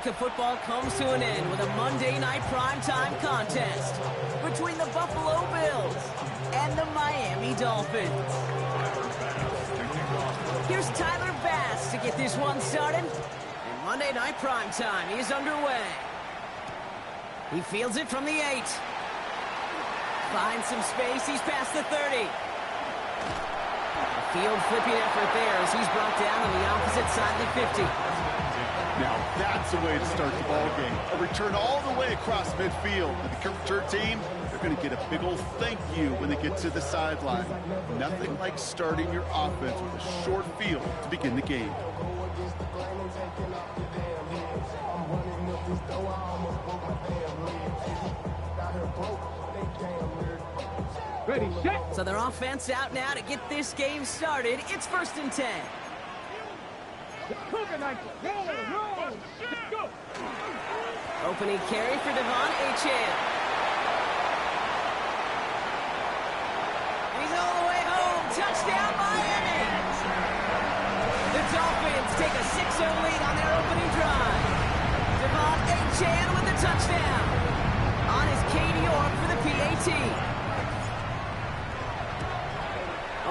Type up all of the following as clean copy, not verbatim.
Football comes to an end with a Monday night primetime contest between the Buffalo Bills and the Miami Dolphins. Here's Tyler Bass to get this one started. And Monday night primetime is underway. He fields it from the 8. Finds some space. He's past the 30. A field flipping effort there as he's brought down on the opposite side of the 50. Now that's the way to start the ball game. A return all the way across midfield. And the kick return team, they're going to get a big old thank you when they get to the sideline. Nothing like starting your offense with a short field to begin the game. Ready, set. So their offense out now to get this game started. It's 1st and 10. Go. Opening carry for Devon Achane. And he's all the way home. Touchdown, Miami! The Dolphins take a 6-0 lead on their opening drive. Devon Achane with the touchdown. On his Katie Orr for the PAT.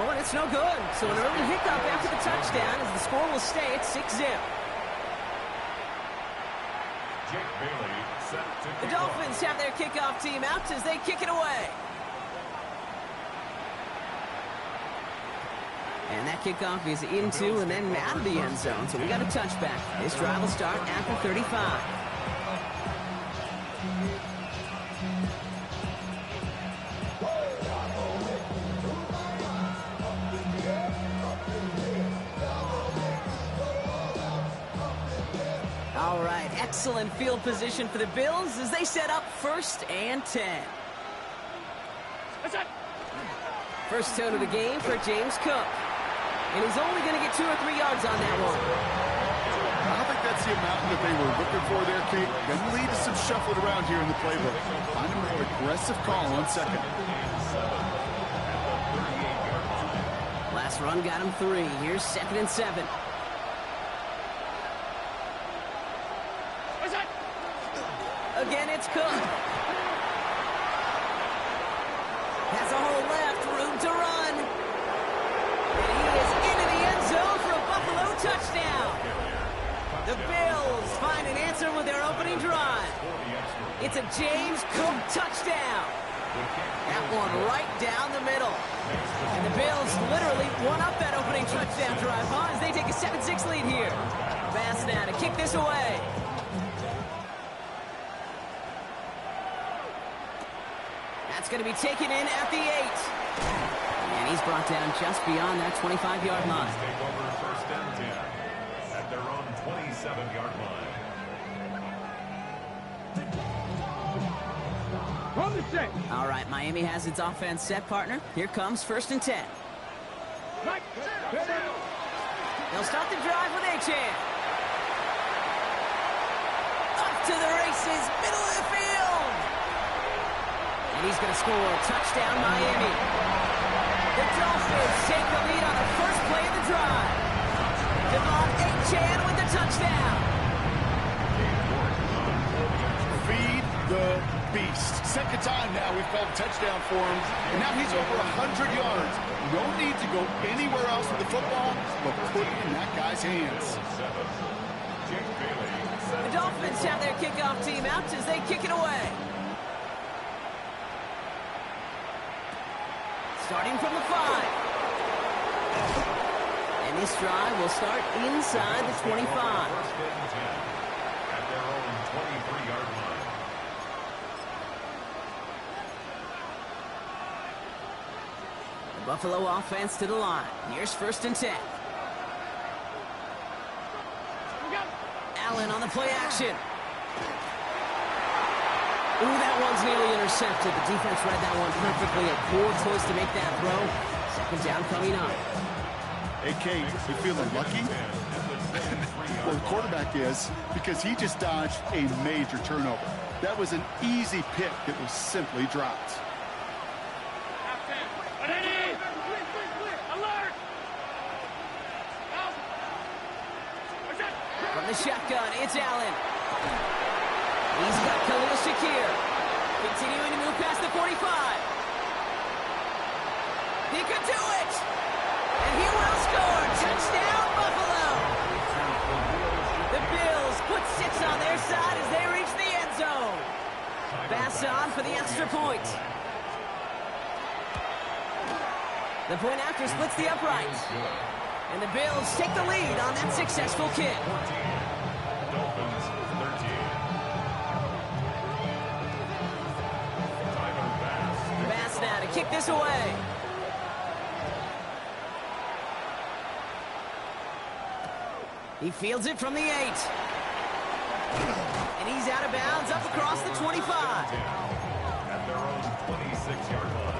Oh, and it's no good. So an early hiccup after the touchdown as the score will stay at 6-0. The Dolphins have their kickoff team out as they kick it away. And that kickoff is into and then out of the end zone. So we got a touchback. This drive will start at the 35. All right, excellent field position for the Bills as they set up 1st and 10. First tone of the game for James Cook. And he's only going to get 2 or 3 yards on that one. I don't think that's the amount that they were looking for there, Kate. Going to lead to some shuffling around here in the playbook. Find a more aggressive call on 2nd. Last run got him 3. Here's 2nd and 7. Again, it's Cook. Has a hole left, room to run. And he is into the end zone for a Buffalo touchdown. The Bills find an answer with their opening drive. It's a James Cook touchdown. That one right down the middle. And the Bills literally won up that opening touchdown drive, as they take a 7-6 lead here. Bass now to kick this away. That's going to be taken in at the 8. And he's brought down just beyond that 25-yard line. Take over 1st and 10 at their own 27-yard line. Run the set. All right, Miami has its offense set, partner. Here comes 1st and 10. They'll start the drive with Achane. Up to the races, middle of the field. And he's going to score. Touchdown, Miami. The Dolphins take the lead on the first play of the drive. Devon Achane with the touchdown. Feed the beast. 2nd time now we've called a touchdown for him. And now he's over 100 yards. No need to go anywhere else with the football, but put it in that guy's hands. The Dolphins have their kickoff team out as they kick it away. Starting from the 5. And this drive will start inside the 25. At their own 23-yard line. The Buffalo offense to the line. Here's 1st and 10. Allen on the play action. Ooh, that one's nearly intercepted. The defense read that one perfectly. A poor choice to make that throw. 2nd down coming up. Hey, Kate, you feeling lucky? Well, the quarterback is, because he just dodged a major turnover. That was an easy pick that was simply dropped. From the shotgun, it's Allen. He's got Khalil Shakir. Continuing to move past the 45. He could do it! And he will score! Touchdown, Buffalo! The Bills put 6 on their side as they reach the end zone. Pass on for the extra point. The point after splits the uprights. And the Bills take the lead on that successful kick. Dolphins 13. Tyler Bass. Bass now to kick this away. He fields it from the 8. And he's out of bounds up across the 25. At their own 26-yard line.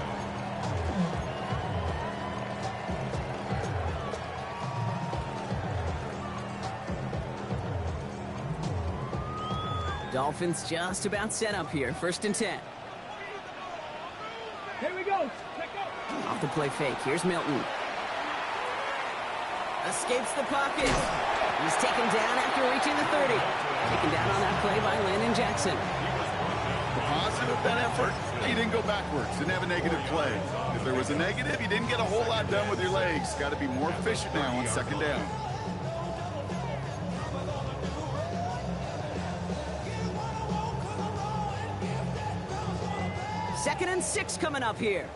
Dolphins just about set up here. 1st and 10. Here we go. Check out. Off the play fake. Here's Milton. Escapes the pocket. He's taken down after reaching the 30. Taken down on that play by Landon Jackson. The positive of that effort, he didn't go backwards, didn't have a negative play. If there was a negative, you didn't get a whole lot done with your legs. Got to be more efficient now on 2nd down. Second and 6 coming up here.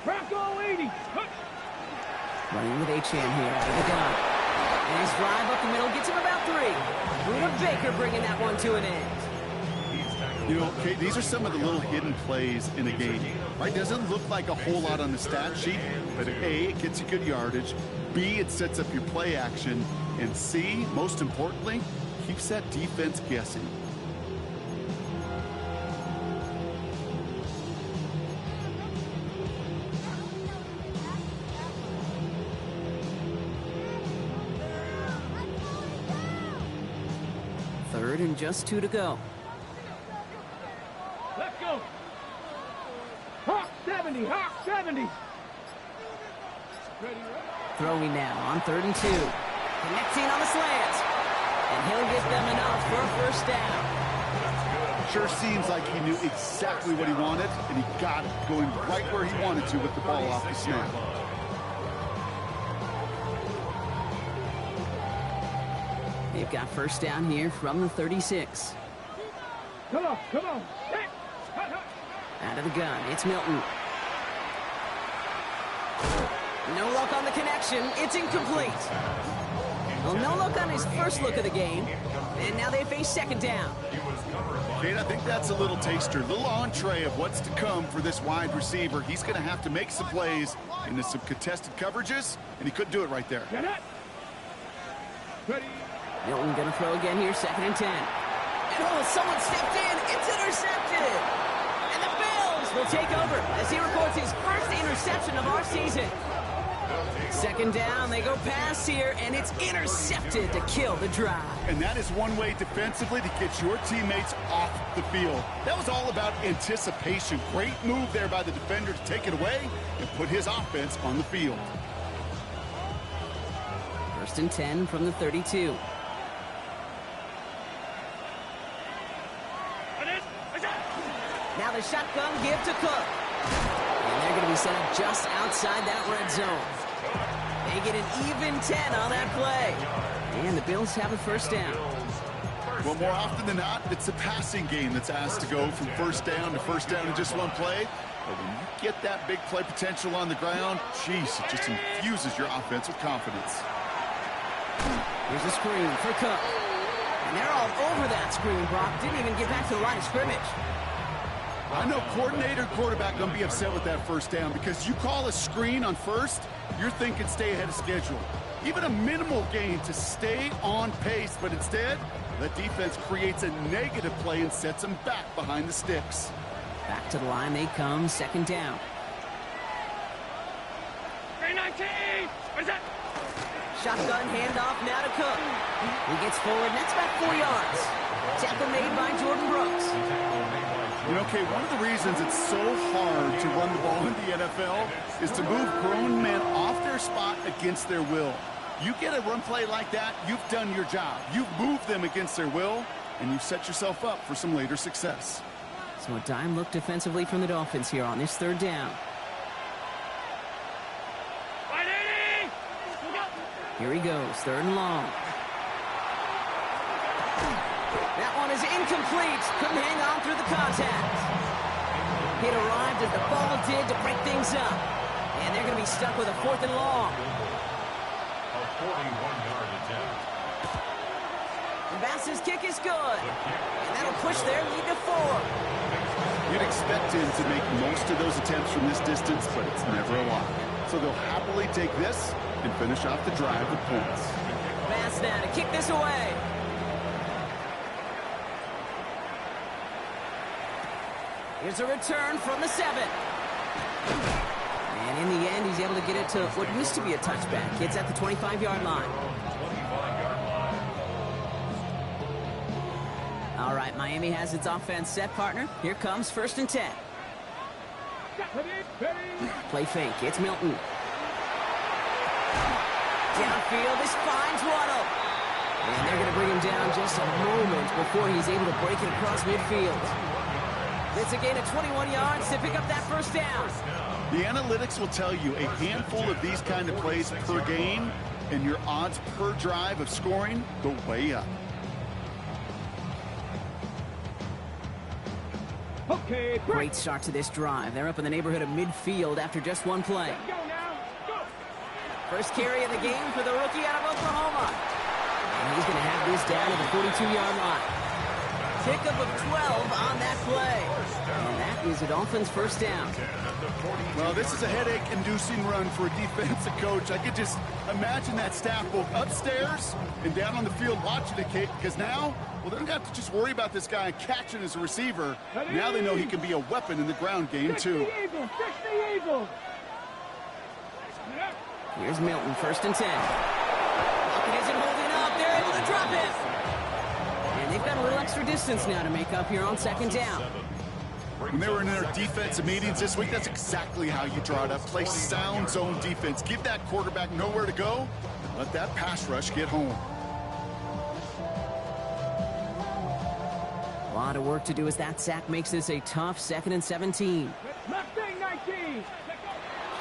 Bronco 80. Running with Achane here out of the gun. And his drive up the middle gets him about 3. Buda Baker bringing that one to an end. You know, okay, these are some of the little hidden plays in a game, right? Doesn't look like a whole lot on the stat sheet, but A, it gets you good yardage. B, it sets up your play action. And C, most importantly, keeps that defense guessing. Third and just 2 to go. Let's go. Hawk 70. Hawk 70. Ready, Throwing now on 3rd and 2. Connecting on the slant. And he'll get them enough for a 1st down. Sure seems like he knew exactly what he wanted, and he got it, going right where he wanted to with the ball off the snap. They've got 1st down here from the 36. Come on, come on. Hey. Hut, hut. Out of the gun, it's Milton. No luck on the connection. It's incomplete. Well, no luck on his first look of the game. And now they face 2nd down. Kate, I think that's a little taster, a little entree of what's to come for this wide receiver. He's going to have to make some plays into some contested coverages, and he couldn't do it right there. Get it. Ready. Milton going to throw again here, 2nd and 10. And oh, someone stepped in. It's intercepted. And the Bills will take over as he records his first interception of our season. 2nd down, they go pass here, and it's intercepted to kill the drive. And that is one way defensively to get your teammates off the field. That was all about anticipation. Great move there by the defender to take it away and put his offense on the field. 1st and 10 from the 32. Now the shotgun give to Cook. And they're going to be set up just outside that red zone. They get an even 10 on that play. And the Bills have a 1st down. Well, more often than not, it's a passing game that's asked to go from 1st down to 1st down in just one play. But when you get that big play potential on the ground, geez, it just infuses your offense with confidence. Here's a screen for Cook. And they're all over that screen, Brock. Didn't even get back to the line of scrimmage. I know coordinator and quarterback going to be upset with that 1st down because you call a screen on 1st, you're thinking stay ahead of schedule. Even a minimal gain to stay on pace, but instead, the defense creates a negative play and sets them back behind the sticks. Back to the line they come, 2nd down. 319. What is that? Shotgun handoff now to Cook. He gets forward, and that's about 4 yards. Tackle made by Jordan Brooks. You know, Kay, one of the reasons it's so hard to run the ball in the NFL is to move grown men off their spot against their will. You get a run play like that, you've done your job. You've moved them against their will, and you've set yourself up for some later success. So a dime look defensively from the Dolphins here on this third down. Here he goes, third and long. That one is incomplete. Couldn't hang on through the contact. It arrived as the ball did to break things up. And they're going to be stuck with a fourth and long. A 41-yard attempt. Bass's kick is good. And that'll push their lead to 4. You'd expect him to make most of those attempts from this distance, but it's never a lot. So they'll happily take this and finish off the drive with points. Bass now to kick this away. Here's a return from the 7. And in the end, he's able to get it to what used to be a touchback. It's at the 25-yard line. All right, Miami has its offense set, partner. Here comes 1st and 10. Play fake. It's Milton. Downfield, this finds Waddle. And they're going to bring him down just a moment before he's able to break it across midfield. It's a gain of 21 yards to pick up that first down. The analytics will tell you a handful of these kind of plays per game, and your odds per drive of scoring go way up. Okay, Great start to this drive. They're up in the neighborhood of midfield after just one play. go now. Go. First carry of the game for the rookie out of Oklahoma. And he's going to have this down to the 42-yard line. Pickup of 12 on that play. And that is a Dolphins first down. Well, this is a headache-inducing run for a defensive coach. I could just imagine that staff both upstairs and down on the field watching it, Kate, because now, well, they don't have to just worry about this guy catching as a receiver. Now they know he can be a weapon in the ground game, too. Fix the Eagles. Here's Milton, 1st and 10. Lockett isn't holding up. They're able to drop it. And they've got a little extra distance now to make up here on 2nd down. When they were in their defensive meetings this week, that's exactly how you draw it up. Play sound zone defense. Give that quarterback nowhere to go. Let that pass rush get home. A lot of work to do as that sack makes this a tough 2nd and 17. Mustang 19.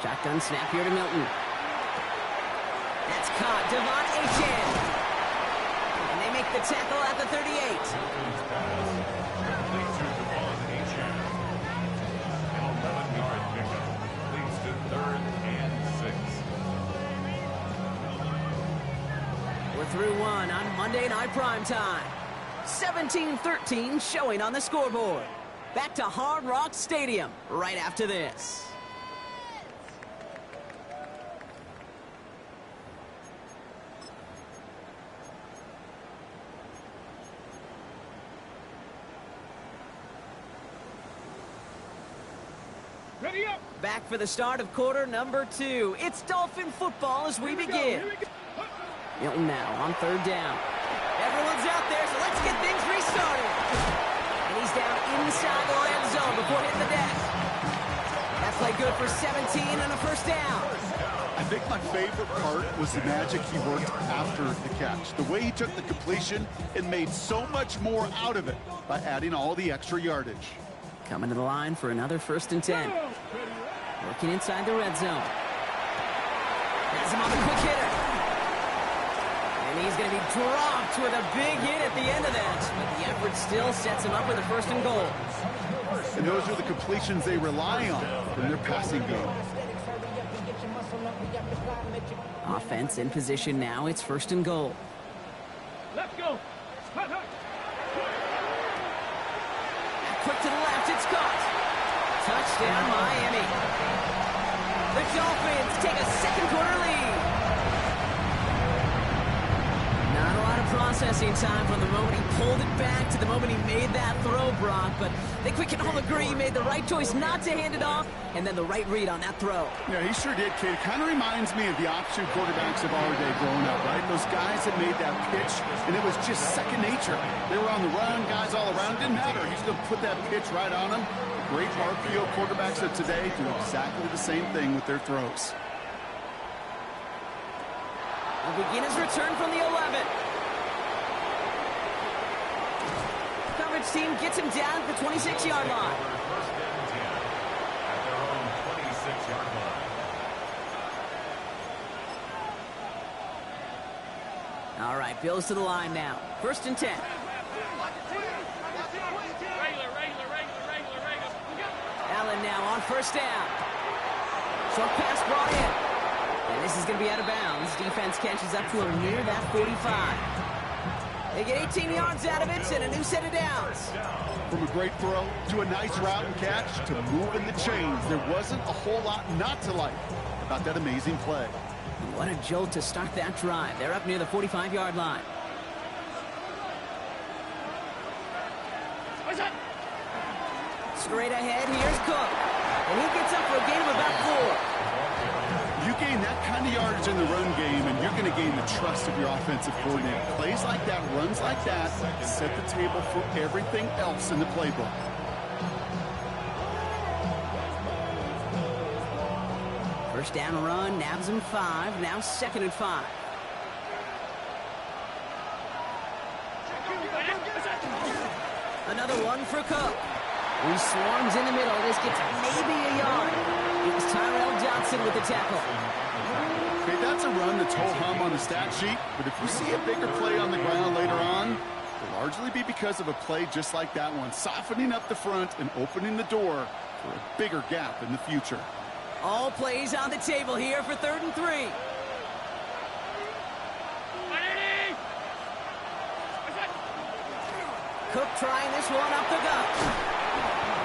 Shotgun snap here to Milton. That's caught. Devon Achane. And they make the tackle at the 38. We're through one on Monday Night Primetime. 17-13 showing on the scoreboard. Back to Hard Rock Stadium right after this. Ready up. Back for the start of quarter number 2. It's Dolphin football as we begin. Milton now on 3rd down. Everyone's out there, so let's get things restarted. And he's down inside the red zone before hitting the deck. That play good for 17 and a first down. I think my favorite part was the magic he worked after the catch. The way he took the completion and made so much more out of it by adding all the extra yardage. Coming to the line for another 1st and 10. Working inside the red zone. Has him on the quick hitter. And he's going to be dropped with a big hit at the end of that. But the effort still sets him up with a 1st and goal. And those are the completions they rely on from their passing game. Offense in position now. It's 1st and goal. Let's go. Hut, hut. Quick to the left, it's caught. Touchdown, Miami. The Dolphins take a 2nd quarter lead. Not a lot of processing time from the moment he pulled it back to the moment he made that throw, Brock. But they quick can all agree he made the right choice not to hand it off, and then the right read on that throw. Yeah, he sure did, kid. Kind of reminds me of the option quarterbacks of our day growing up, right? Those guys that made that pitch, and it was just second nature. They were on the run, guys all around. Didn't matter. He's going to put that pitch right on them. Great RPO quarterbacks of today do exactly the same thing with their throws. Will begin his return from the 11. Coverage team gets him down at the 26-yard line. First and 10 at their own 26-yard line. All right, Bills to the line now. First and 10. Allen now on first down. Short pass brought in. And this is going to be out of bounds. Defense catches up to him near that 45. They get 18 yards out of it and a new set of downs. From a great throw to a nice route and catch to moving the chains, there wasn't a whole lot not to like about that amazing play. What a jolt to start that drive. They're up near the 45-yard line. Straight ahead, here's Cook. And he gets up for a gain of about 4. You gain that kind of yardage in the run game, and you're going to gain the trust of your offensive coordinator. Plays like that, runs like that, set the table for everything else in the playbook. First down run, nabs him 5, now 2nd and 5. Another one for Cook. He swarms in the middle. This gets maybe a yard. It was Tyrell Johnson with the tackle. Okay, that's a run that's ho-hum on the stat sheet, but if you see a bigger play on the ground later on, it'll largely be because of a play just like that one, softening up the front and opening the door for a bigger gap in the future. All plays on the table here for 3rd and 3. Cook trying this one up the gut.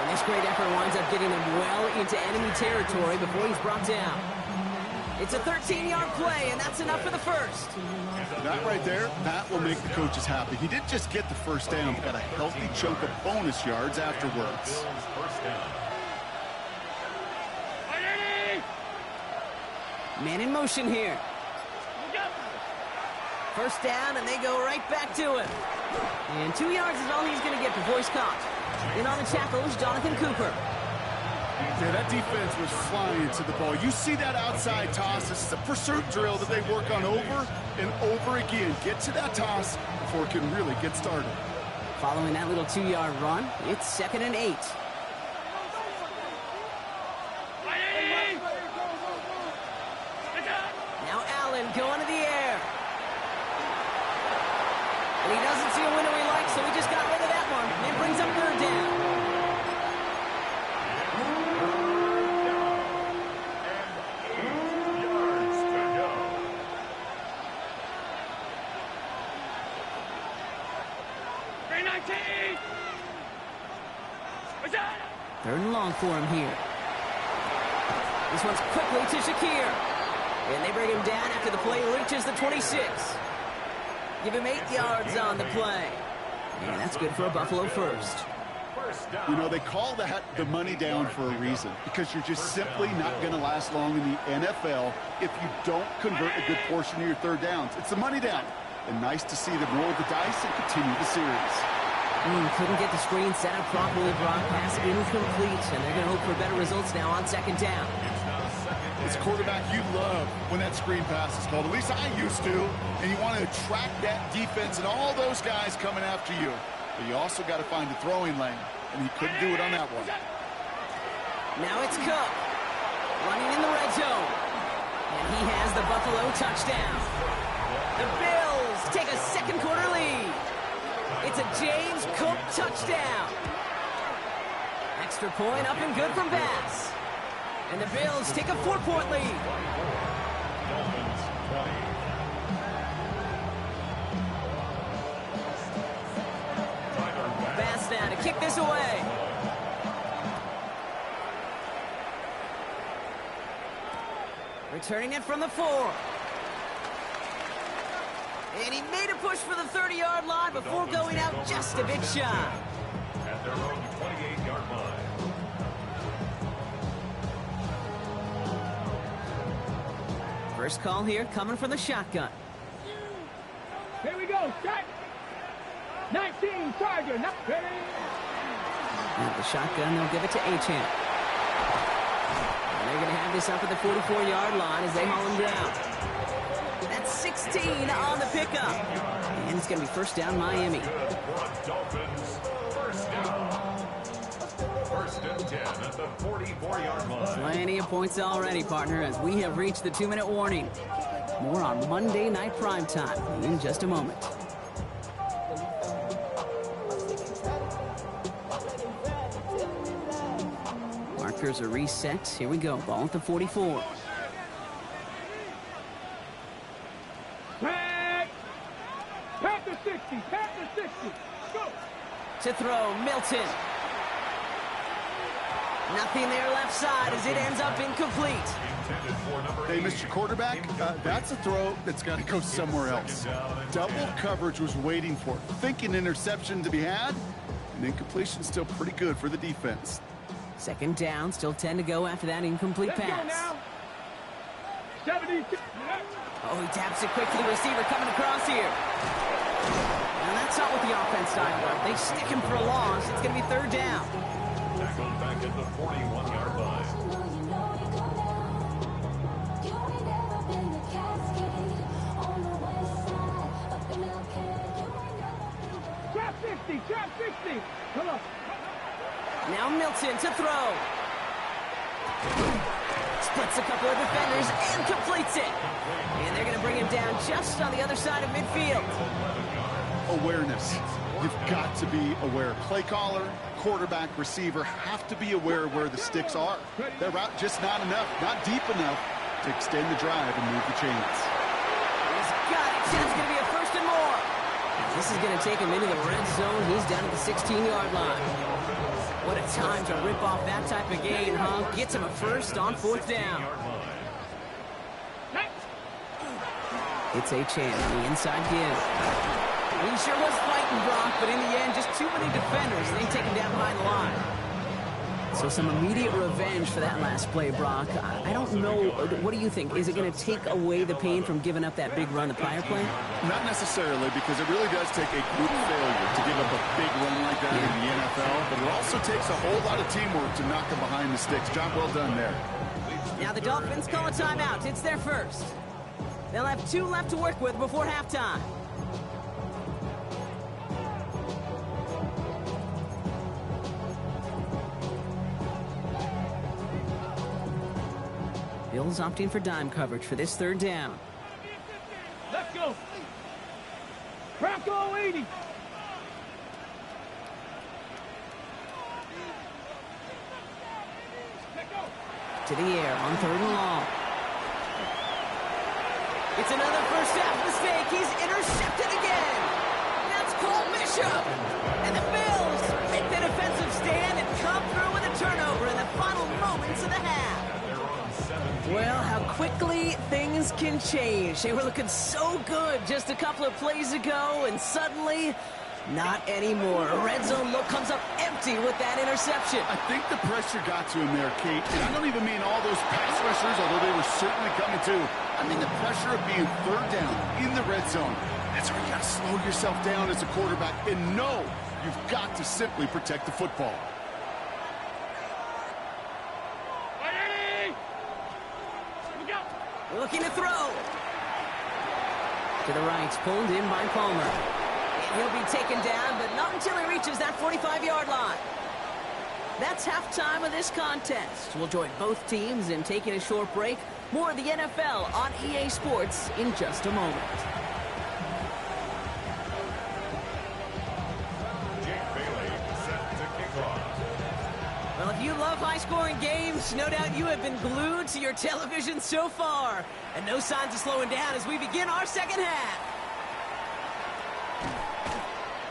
And this great effort winds up getting him well into enemy territory before he's brought down. It's a 13-yard play, and that's enough for the first. That right there, that will make the coaches happy. He didn't just get the first down, but got a healthy chunk of bonus yards afterwards. First down. Man in motion here. First down, and they go right back to him. And 2 yards is all he's going to get before he's caught. In on the tackle is Jonathan Cooper. Yeah, that defense was flying to the ball. You see that outside toss. This is a pursuit drill that they work on over and over again. Get to that toss before it can really get started. Following that little 2-yard run, it's 2nd and 8. Now Allen going to the air. And he doesn't see a window he likes, so he just got rid of that one. And brings up 3rd down. And 8 yards to go. Third and long for him here. This one's quickly to Shakir. And they bring him down after the play reaches the 26. Give him 8 yards on the play. And that's good for a Buffalo first. You know, they call that the money down for a reason, because you're just simply not going to last long in the NFL if you don't convert a good portion of your third downs. It's the money down. And nice to see them roll the dice and continue the series. Couldn't get the screen set up properly. Brock pass incomplete. And they're going to hope for better results now on 2nd down. It's a quarterback you love when that screen pass is called. At least I used to. And you want to attract that defense and all those guys coming after you. But you also got to find the throwing lane. And he couldn't do it on that one. Now it's Cook. Running in the red zone. And he has the Buffalo touchdown. The Bills take a second quarter lead. It's a James Cook touchdown. Extra point up and good from Bass. And the Bills take a 4-point lead. Dolphins 20. Bass now to kick this away. Returning it from the 4. And he made a push for the 30-yard line before going out just a bit shy. At their own 28-yard line. First call here coming from the shotgun. Here we go. Set. 19 Charger. Not ready. Now the shotgun, they'll give it to Achane. And they're going to have this up at the 44-yard line as they haul him down. That That's 16 on the pickup. And it's going to be first down Miami. Dolphins, first down. First and 10 at the 44-yard line. Plenty of points already, partner, as we have reached the 2-minute warning. More on Monday Night Primetime in just a moment. Markers are reset. Here we go. Ball at the 44. Pack the 60. Pack the 60. Go. To throw, Milton. Nothing there left side as it ends up incomplete. Hey, Mr. Quarterback, that's a throw that's got to go somewhere else. Double coverage was waiting for it. Thinking interception to be had, and incompletion still pretty good for the defense. Second down, still 10 to go after that incomplete Let's pass. go now. 70. Oh, he taps it quick to the receiver coming across here. And that's not what the offense style was. They stick him for a loss. It's going to be third down. Tackled back at the 41-yard line. Trap 60. Trap 60. Come on. Now Milton to throw. Splits a couple of defenders and completes it. And they're going to bring him down just on the other side of midfield. Awareness. You've got to be aware. Play caller, quarterback, receiver have to be aware of where the sticks are. Their route just not enough, not deep enough to extend the drive and move the chains. He's got it. It's going to be a first and more. This is going to take him into the red zone. He's down at the 16-yard line. What a time to rip off that type of gain, huh? Gets him a first on fourth down. It's a chance on the inside give. He sure was fighting, Brock, but in the end, just too many defenders. They take him down behind the line. So some immediate revenge for that last play, Brock. I don't know. What do you think? Is it going to take away the pain from giving up that big run the prior play? Not necessarily, because it really does take a group failure to give up a big run like that in the NFL. But it also takes a whole lot of teamwork to knock him behind the sticks. Job well done there. Now the Dolphins call a timeout. It's their first. They'll have 2 left to work with before halftime. Bills opting for dime coverage for this third down. Let's go. Crack all 80. To the air on third and long. It's another first half mistake. He's intercepted again. That's Cole Bishop. And the Bills make the defensive stand and come through with a turnover in the final moments of the half. Well, how quickly things can change. They were looking so good just a couple of plays ago, and suddenly, not anymore. A red zone look comes up empty with that interception. I think the pressure got to him there, Kate. And I don't even mean all those pass rushers, although they were certainly coming too. I mean the pressure of being third down in the red zone. That's where you got to slow yourself down as a quarterback and know you've got to simply protect the football. Looking to throw. To the right, pulled in by Palmer. And he'll be taken down, but not until he reaches that 45-yard line. That's halftime of this contest. We'll join both teams in taking a short break. More of the NFL on EA Sports in just a moment. Well, if you love high-scoring games, no doubt you have been glued to your television so far. And no signs of slowing down as we begin our second half.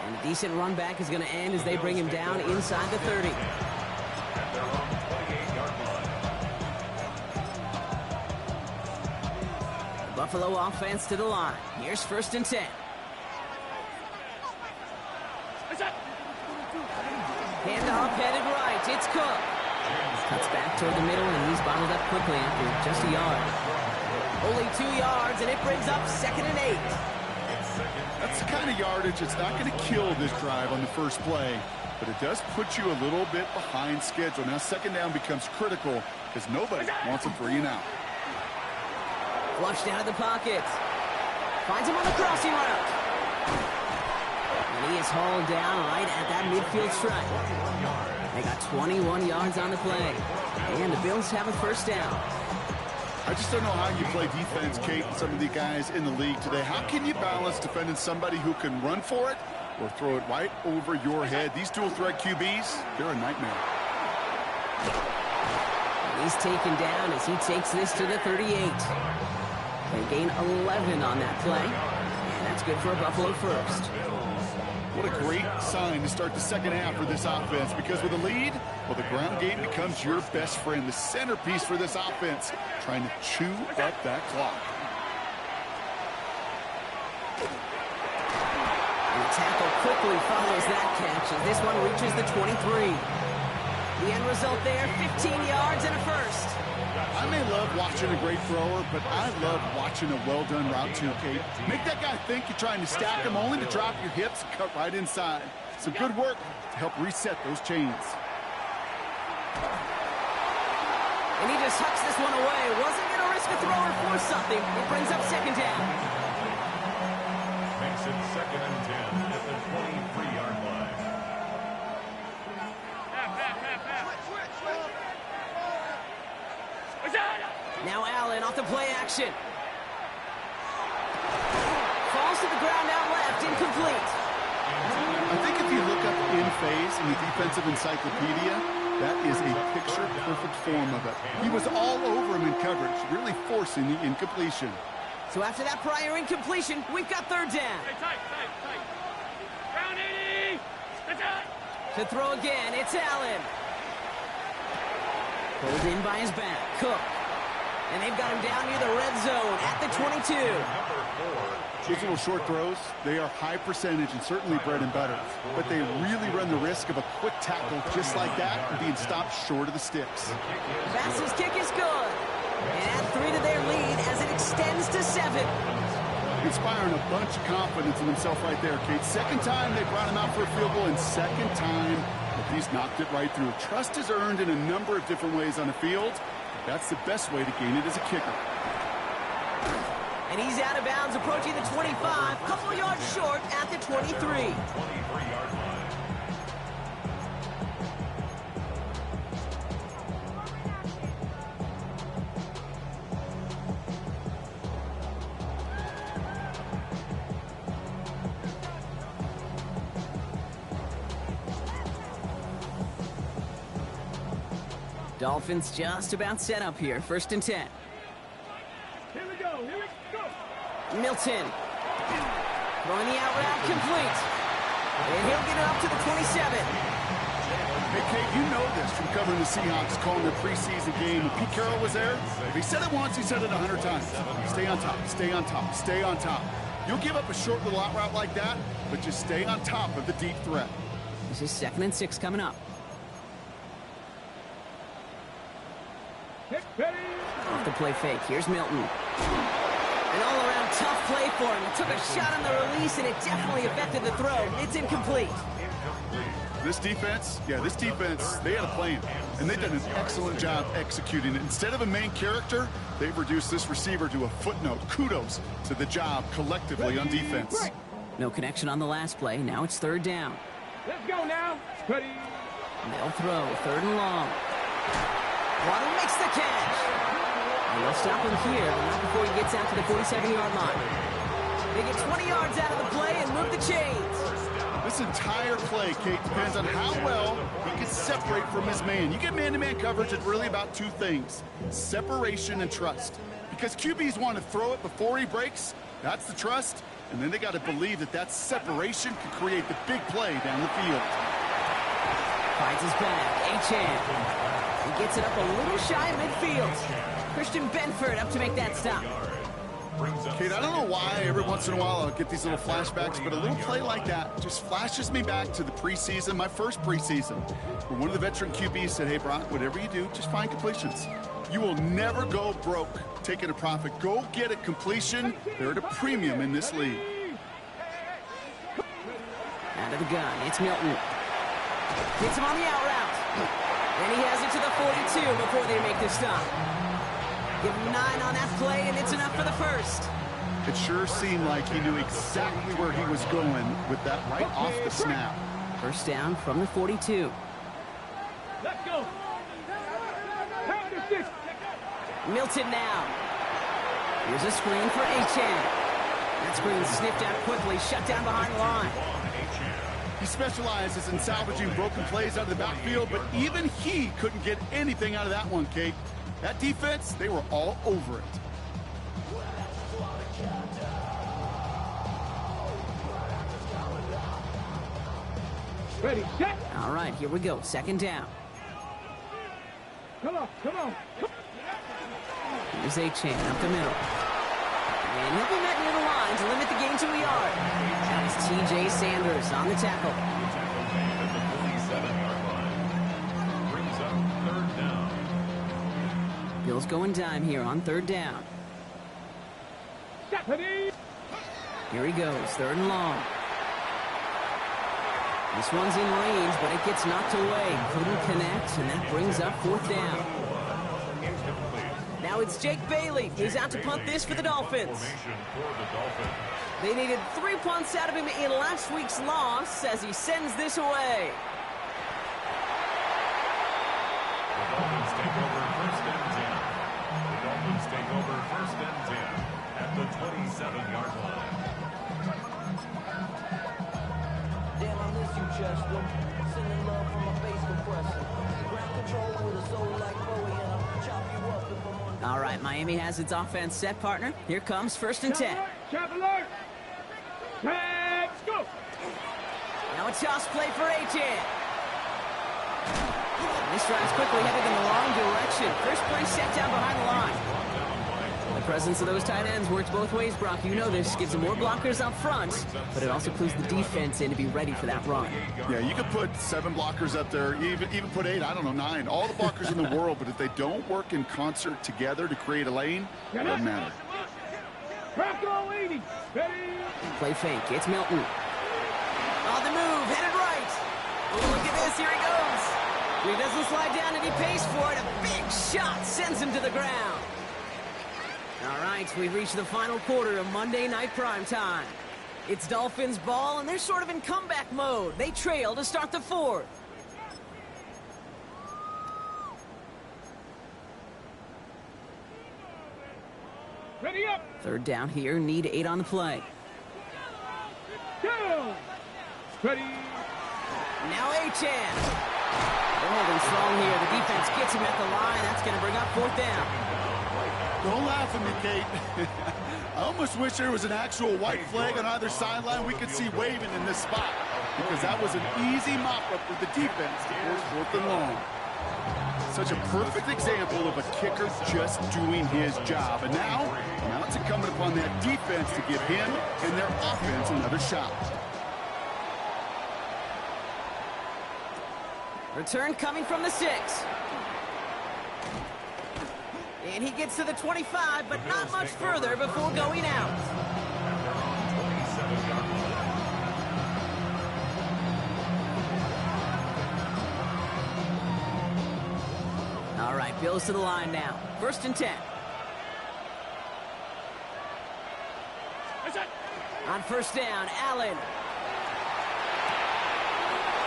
And a decent run back is going to end as they bring him down inside the 30. The Buffalo offense to the line. Here's first and 10. Handoff headed right. It's Cook. Cuts back toward the middle, and he's bottled up quickly after just a yard. Only 2 yards, and it brings up 2nd and 8. That's the kind of yardage that's not going to kill this drive on the first play, but it does put you a little bit behind schedule. Now second down becomes critical because nobody wants a 3 and out. Flushed out of the pocket. Finds him on the crossing route. And he is hauled down right at that midfield stripe. They got 21 yards on the play. And the Bills have a first down. I just don't know how you play defense, Kate, and some of the guys in the league today. How can you balance defending somebody who can run for it or throw it right over your head? These dual-threat QBs, they're a nightmare. He's taken down as he takes this to the 38. They gain 11 on that play. And that's good for a Buffalo first. What a great sign to start the second half for this offense, because with a lead, well, the ground game becomes your best friend, the centerpiece for this offense, trying to chew up that clock. And the tackle quickly follows that catch as this one reaches the 23. The end result there, 15 yards and a first. I may love watching a great thrower, but I love watching a well-done route too, Kate. Make that guy think you're trying to stack him, only to drop your hips and cut right inside. Some good work to help reset those chains. And he just hucks this one away. Wasn't going to risk a throw or force something. It brings up second down. Makes it 2nd and 10 at the 23-yard line. Now Allen off the play action. Falls to the ground out left, incomplete. I think if you look up in phase in the defensive encyclopedia, that is a picture-perfect form of it. He was all over him in coverage, really forcing the incompletion. So after that prior incompletion, we've got third down. Tight. Round 80. That's it. To throw again, it's Allen. Pulled in by his back, Cook. And they've got him down near the red zone at the 22. Those little short throws, they are high percentage and certainly bread and butter. But they really run the risk of a quick tackle just like that and being stopped short of the sticks. Bass's kick is good. And add 3 to their lead as it extends to 7. Inspiring a bunch of confidence in himself right there, Kate. Second time they brought him out for a field goal, and second time that he's knocked it right through. Trust is earned in a number of different ways on the field. That's the best way to gain it as a kicker. And he's out of bounds, approaching the 25, couple yards short at the 23. 23-yard line. Dolphins just about set up here, 1st and 10. Here we go. Milton. Throwing the out route complete. And he'll get it up to the 27. Hey, Kate, you know this from covering the Seahawks, calling their preseason game. If Pete Carroll was there, if he said it once, he said it 100 times. Stay on top, stay on top, stay on top. You'll give up a short little out route like that, but just stay on top of the deep threat. This is 2nd and 6 coming up. Kick ready. Off the play fake. Here's Milton. An all-around tough play for him. He took a shot on the release, and it definitely affected the throw. It's incomplete. This defense, they had a plan, and they've done an excellent job executing it. Instead of a main character, they've reduced this receiver to a footnote. Kudos to the job collectively on defense. No connection on the last play. Now it's 3rd down. Let's go now. Ready. They'll throw 3rd and long. Waddle makes the catch. And they'll stop him here, but not before he gets out to the 47-yard line. They get 20 yards out of the play and move the chains. This entire play, Kate, depends on how well he can separate from his man. You get man-to-man coverage, it's really about 2 things: separation and trust. Because QBs want to throw it before he breaks, that's the trust, and then they got to believe that that separation can create the big play down the field. Finds his back, Achane. He gets it up a little shy of midfield. Christian Benford up to make that stop. Kate, I don't know why every once in a while I'll get these little flashbacks, but a little play like that just flashes me back to the preseason, my first preseason, where one of the veteran QBs said, hey, Brock, whatever you do, just find completions. You will never go broke taking a profit. Go get a completion. They're at a premium in this league. Out of the gun, it's Milton. Hits him on the out route. And he has it to the 42 before they make the stop. Give him 9 on that play, and it's enough for the first. It sure seemed like he knew exactly where he was going with that right off the snap. First down from the 42. Let's go. Pass the six. Milton now. Here's a screen for Achan. That screen sniffed out quickly, shut down behind the line. He specializes in salvaging broken plays out of the backfield, but even he couldn't get anything out of that one, Kate. That defense, they were all over it. Ready, set. All right, here we go. Second down. Come on, come on. Here's Achan up the middle. And he'll be met near the line to limit the gain to a yard. That is T.J. Sanders on the tackle. Brings up third down. Bills going dime here on third down. Stephanie. Here he goes, third and long. This one's in range, but it gets knocked away. Couldn't connect, and that brings up fourth down. Now it's Jake Bailey, who's out to punt this for the Dolphins. They needed 3 punts out of him in last week's loss as he sends this away. The Dolphins take over first and 10. The Dolphins take over first and 10 at the 27-yard line. Damn, I miss you, Chester. Sending love from a bass compressor. Ground control with a soul like Bowie, and I'll chop you up if I'm on. All right, Miami has its offense set, partner. Here comes first and 10. Chap alert. Let's go. Now a toss play for Achan. This drive's quickly headed in the wrong direction. First play set down behind the line. The presence of those tight ends works both ways, Brock. You know this. Gives them more blockers up front, but it also clues the defense in to be ready for that run. Yeah, you could put 7 blockers up there, even put 8, I don't know, 9. All the blockers in the world, but if they don't work in concert together to create a lane, it doesn't matter. Bronco 80. Ready. Play fake. It's Milton. On the move. Headed right. Oh, look at this. Here he goes. He doesn't slide down, and he pays for it. A big shot sends him to the ground. All right, we've reached the final quarter of Monday Night Primetime. It's Dolphins ball, and they're sort of in comeback mode. They trail to start the fourth. Ready up. Third down here. Need 8 on the play. Down. Ready. Now Achan. They're holding strong here. The defense gets him at the line. That's going to bring up fourth down. Don't laugh at me, Kate. I almost wish there was an actual white flag on either sideline we could see waving in this spot, because that was an easy mop-up for the defense to force fourth and long. Such a perfect example of a kicker just doing his job. And now it's incumbent upon that defense to give him and their offense another shot. Return coming from the 6. And he gets to the 25, but not much further before going out. All right, Bills to the line now. First and 10. On first down, Allen.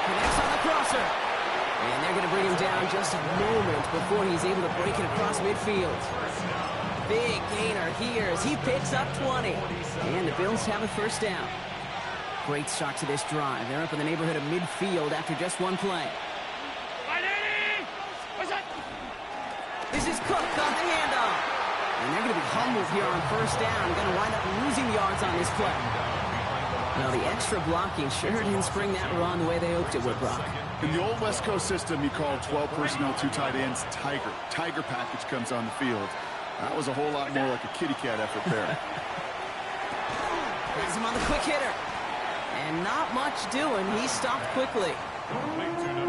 Connects on the crosser. And they're going to bring him down just a moment before he's able to break it across midfield. Big gainer here as he picks up 20. And the Bills have a first down. Great start to this drive. They're up in the neighborhood of midfield after just one play. This is Cook on the handoff. And they're going to be humbled here on first down. Going to wind up losing yards on this play. Now, the extra blocking sure didn't spring that run the way they hoped it would, Brock. In the old West Coast system, you call 12 personnel, 2 tight ends, Tiger. Tiger package comes on the field. That was a whole lot more like a kitty cat effort there. Has him on the quick hitter. And not much doing. He stopped quickly.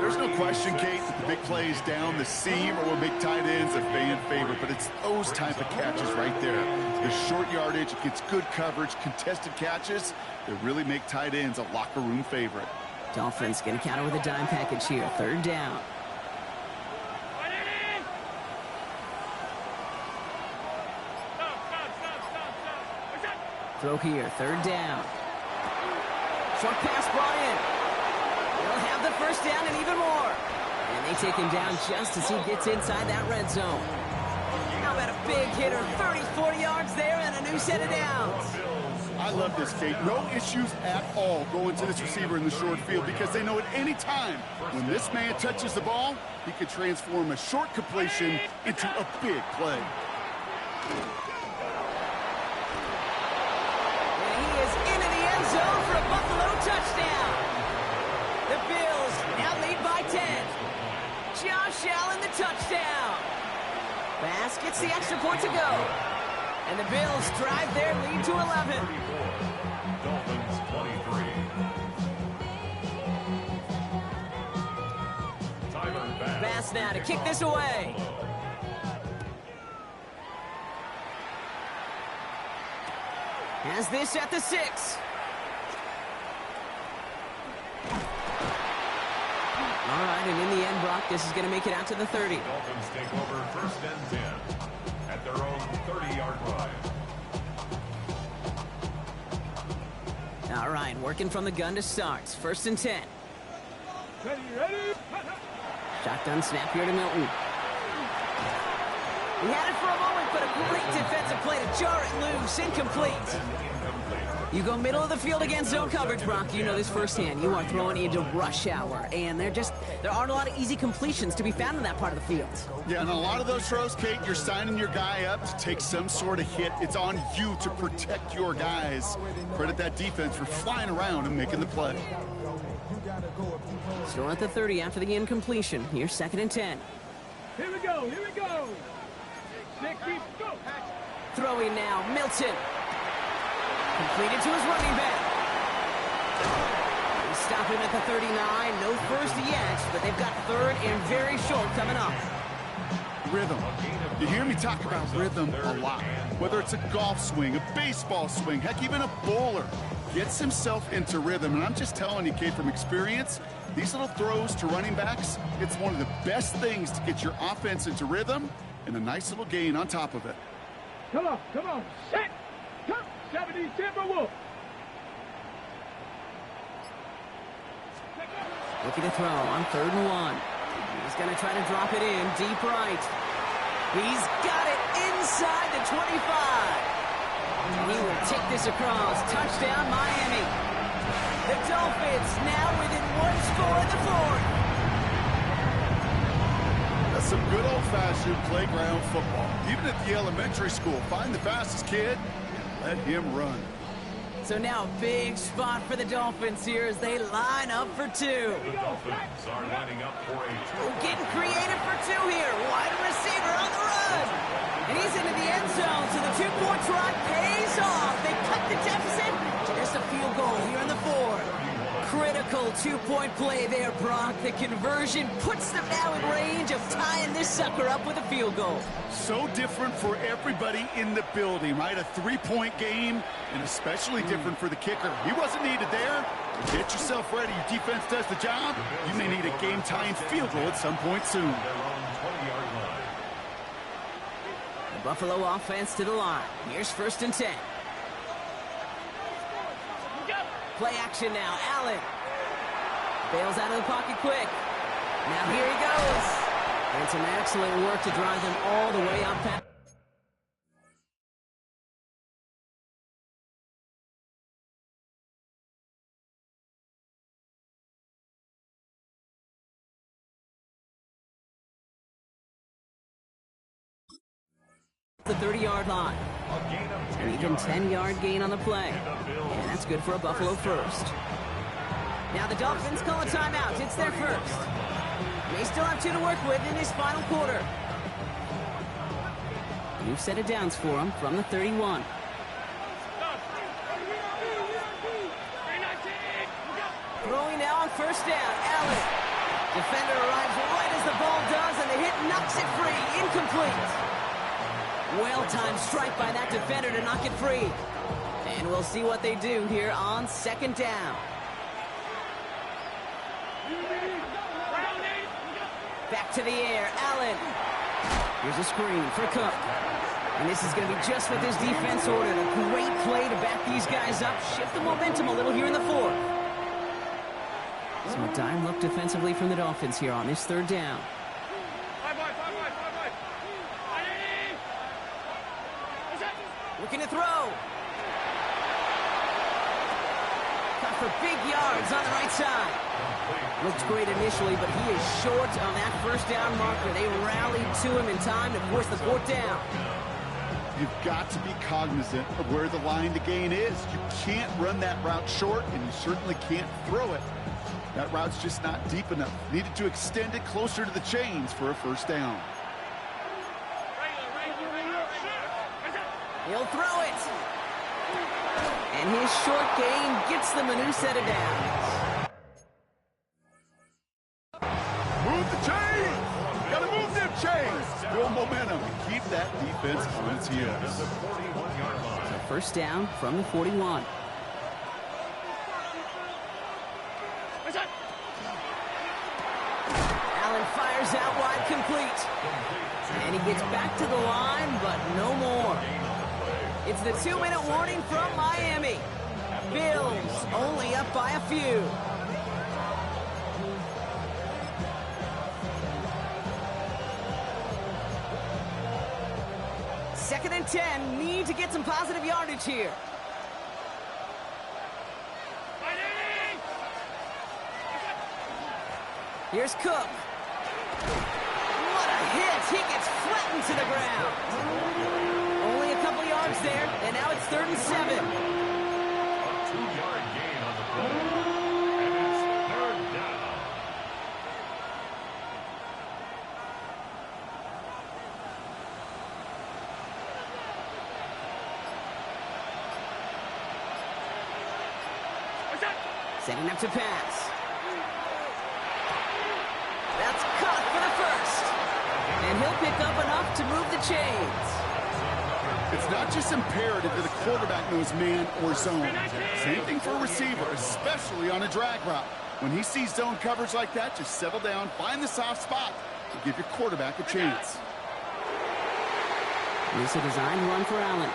There's no question, Kate, that the big plays down the seam or big tight ends a fan favorite, but it's those type of catches right there. The short yardage, it gets good coverage, contested catches that really make tight ends a locker room favorite. Dolphins going to counter with a dime package here. Third down. Throw here, third down. Short pass brought in. They'll have the first down and even more. And they take him down just as he gets inside that red zone. How about a big hitter, 30, 40 yards there and a new set of downs. I love this, Kate. No issues at all going to this receiver in the short field because they know at any time when this man touches the ball, he could transform a short completion into a big play. And he is into the end zone for a Buffalo touchdown. The Bills now lead by 10. Josh Allen, the touchdown. Bass gets the extra point to go. And the Bills drive their lead to 11. Dolphins 23. Tyler Bass now to kick this away. Has this at the 6. All right, and in the end, Brock, this is going to make it out to the 30. Dolphins take over first and 10 at their own 30-yard line. All right, working from the gun to start. First and 10. Ready. Shotgun snap here to Milton. He had it for a moment, but a great defensive play to jar it loose. Incomplete. You go middle of the field against zone coverage, Brock. You know this firsthand. You are throwing into rush hour, and there aren't a lot of easy completions to be found in that part of the field. Yeah, and a lot of those throws, Kate, you're signing your guy up to take some sort of hit. It's on you to protect your guys. Credit that defense for flying around and making the play. Still at the 30 after the incompletion. Here's second and 10. Here we go. Nick, go. Throwing now, Milton. Completed to his running back. They stop him at the 39. No first yet, but they've got third and very short coming up. Rhythm. You hear me talk about rhythm a lot. Whether it's a golf swing, a baseball swing, heck, even a bowler gets himself into rhythm. And I'm just telling you, Kate, from experience, these little throws to running backs, it's one of the best things to get your offense into rhythm and a nice little gain on top of it. Come on. Set. Come. 70 Timberwolves. Looking to throw on third and 1. He's going to try to drop it in deep right. He's got it inside the 25. And he will take this across. Touchdown, Miami. The Dolphins now within one score in the fourth. That's some good old-fashioned playground football. Even at the elementary school, find the fastest kid and let him run. So now a big spot for the Dolphins here as they line up for 2. The Dolphins are lining up for a Getting creative for 2 here. Wide receiver on the run. And he's into the end zone, so the 2-point try pays off. They cut the deficit to just a field goal here in the 4th. Critical 2-point play there, Brock. The conversion puts them now in range of tying this sucker up with a field goal. So different for everybody in the building, right? A 3-point game, and especially different for the kicker. He wasn't needed there. Get yourself ready. Your defense does the job. You may need a game-tying field goal at some point soon. their own 20-yard line. The Buffalo offense to the line. Here's first and 10. Play action now. Allen bails out of the pocket quick. Now here he goes. And some excellent work to drive them all the way up past. The 30-yard line. A gain of 10 An even yards. 10-yard gain on the play. And that's good for a Buffalo first. Now the Dolphins call a timeout. It's their first. They still have 2 to work with in this final quarter. New set of downs for them from the 31. Throwing now on first down. Allen. Defender arrives right as the ball does, and the hit knocks it free. Incomplete. Well-timed strike by that defender to knock it free. And we'll see what they do here on second down. Back to the air, Allen. Here's a screen for Cook. And this is going to be just what this defense ordered. A great play to back these guys up, shift the momentum a little here in the fourth. So a dime look defensively from the Dolphins here on this third down. Looking to throw. Cut for big yards on the right side. Looked great initially, but he is short on that first down marker. They rallied to him in time to force the fourth down. You've got to be cognizant of where the line to gain is. You can't run that route short, and you certainly can't throw it. That route's just not deep enough. Needed to extend it closer to the chains for a first down. He'll throw it. And his short gain gets them a new set of downs. Move the chains! Gotta move them chains! Build momentum and keep that defense on its heels. So first down from the 41. Allen fires out wide, complete. And he gets back to the line, but no more. It's the 2-minute warning from Miami. Bills only up by a few. Second and 10, need to get some positive yardage here. Here's Cook. What a hit! He gets flattened to the ground. Only a couple yards there, and now it's 3rd and 7. A 2-yard gain on the play, and it's 3rd down. Setting up to pass. That's caught for the first. And he'll pick up enough to move the chains. It's not just imperative that a quarterback knows man or zone. Same thing for a receiver, especially on a drag route. When he sees zone coverage like that, just settle down, find the soft spot, and give your quarterback a chance. Here's a design run for Allen.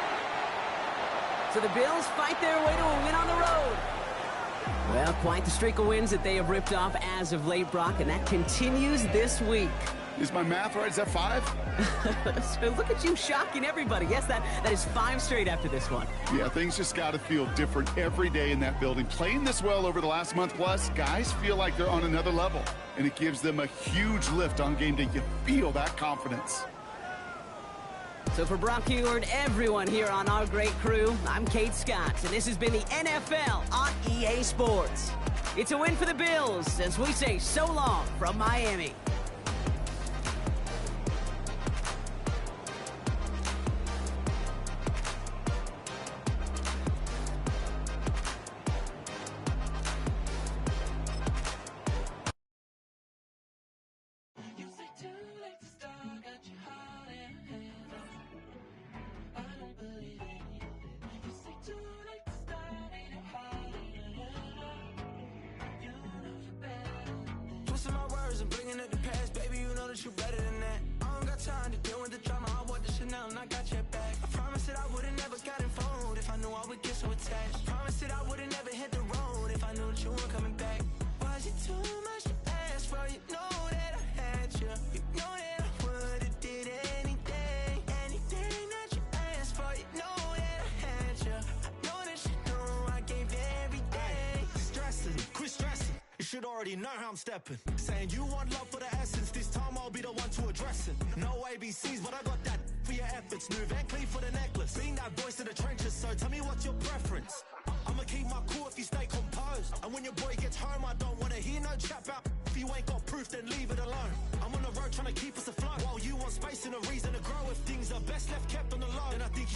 So the Bills fight their way to a win on the road. Well, quite the streak of wins that they have ripped off as of late, Brock, and that continues this week. Is my math right? Is that 5? So look at you shocking everybody. Yes, that is 5 straight after this one. Yeah, things just got to feel different every day in that building. Playing this well over the last month plus, guys feel like they're on another level, and it gives them a huge lift on game day. You feel that confidence. So for Brock Huard, everyone here on our great crew, I'm Kate Scott, and this has been the NFL on EA Sports. It's a win for the Bills as we say so long from Miami. Twisting my words and bringing up the past, baby, you know that you better than that. I don't got time to deal with the drama, I bought the Chanel and I got your back. I promised that I would've never gotten phone if I knew I would get so attached. Promised that I would've never hit the road if I knew that you weren't coming back. Was it too much to ask for? You know that I had you. You know that I would've did anything that you asked for. You know that I had you. I know that you know I gave everything. Stressing, quit stressing. You should already know how I'm stepping. Saying you want love for the essence, this time I'll be the one to address it. No ABCs, but I got that for your efforts. Smooth and clean for the necklace. Being that voice in the trenches, so tell me what's your preference. I'ma keep my cool if you stay composed. And when your boy gets home, I don't wanna hear no chat about. If you ain't got proof, then leave it alone. I'm on the road trying to keep us afloat, while you want space and a reason to grow. If things are best left kept on the low, then I think